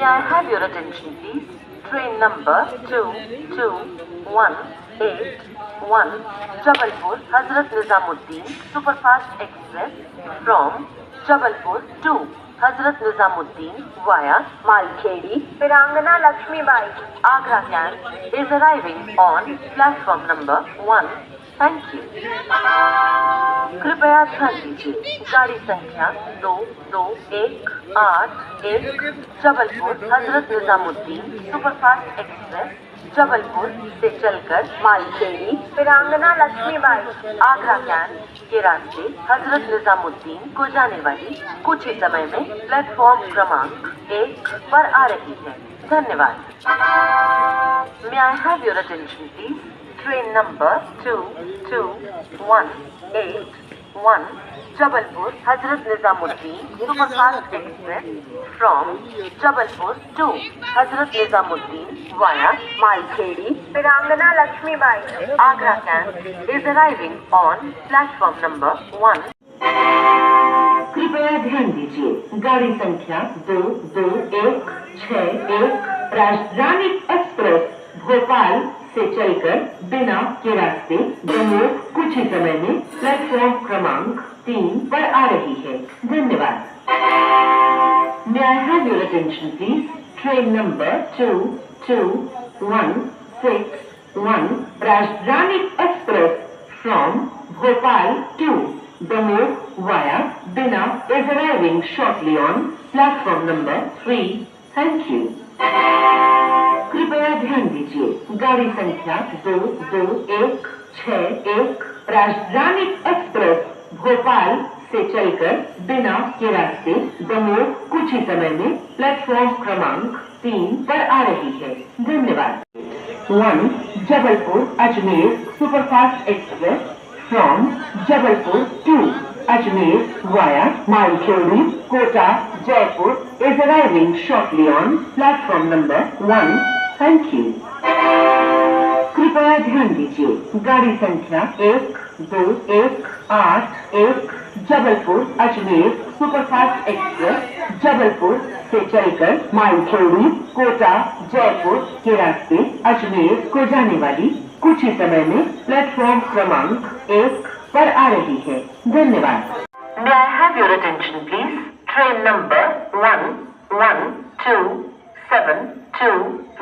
I have your attention, please? Train number 22181 Jabalpur Hazrat Nizamuddin Superfast Express from Jabalpur to Hazrat Nizamuddin via Malkhedi Pirangana Lakshmibai Agra camp is arriving on platform number 1. Thank you. कृपया ध्यान दीजिए, गाड़ी संख्या 2281 Jabalpur Hazrat Nizamuddin superfast express Jabalpur से चलकर Malkhedi पिरांगना Lakshmibai Agra cantt के रास्ते हजरत निजामुद्दीन को जाने वाली कुछ ही समय में प्लेटफॉर्म क्रमांक 1 पर आ रही है। धन्यवाद। May I have your attention, please? Train number 22181 Jabalpur Hazrat Nizamuddin Superfast Express from Jabalpur to Hazrat Nizamuddin via Malkhedi Pirangana Lakshmibai Agra camp is arriving on platform number 1. कृपया ध्यान दीजिए, गाड़ी संख्या 22161 राजधानी एक्सप्रेस भोपाल से चलकर बिना के रास्ते दमोह कुछ ही समय में प्लेटफॉर्म क्रमांक 3 पर आ रही है। धन्यवाद। May I have your attention, please? Train number 22161 राजधानी express from Bhopal to Damoh via Bina is arriving shortly on platform number 3. Thank you. कृपया ध्यान दीजिए, गाड़ी संख्या 22161 राजधानी एक्सप्रेस भोपाल से चलकर बिना के रास्ते दमोह कुछ ही समय में प्लेटफॉर्म क्रमांक 3 पर आ रही है। धन्यवाद। 1 Jabalpur Ajmer superfast express from Jabalpur to Ajmer via Malkhedi, Kota, Jaipur is arriving shortly on platform number 1. Thank you. कृपया ध्यान दीजिए, गाड़ी संख्या 12181 जबलपुर अजमेर सुपरफास्ट एक्सप्रेस जबलपुर से चलकर मालखेड़ी कोटा जयपुर के रास्ते अजमेर को जाने वाली कुछ ही समय में प्लेटफॉर्म क्रमांक 1 पर आ रही है। धन्यवाद। May I have your attention, please? Train number 11272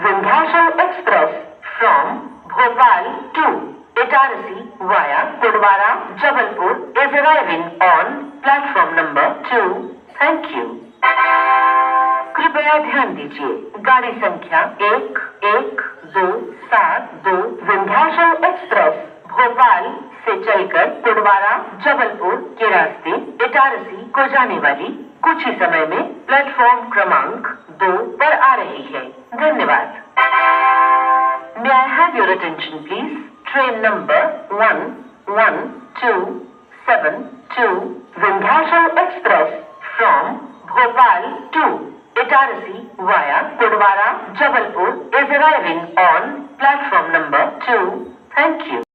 Vindhyachal Express from Bhopal to Itarasi via Pudwara, Jabalpur is arriving on platform number 2. Thank you. कृपया ध्यान दीजिए, गाड़ी संख्या 11272 विंध्याचल एक्सप्रेस भोपाल से चलकर पुडवारा जबलपुर के रास्ते इटारसी को जाने वाली कुछ ही समय में प्लेटफॉर्म क्रमांक 2 पर आ रही है। धन्यवाद। May I have your attention, please? Train number 11272 Vindhyachal Express from Bhopal to Itarasi via Pudwara, Jabalpur is arriving on platform number 2. Thank you.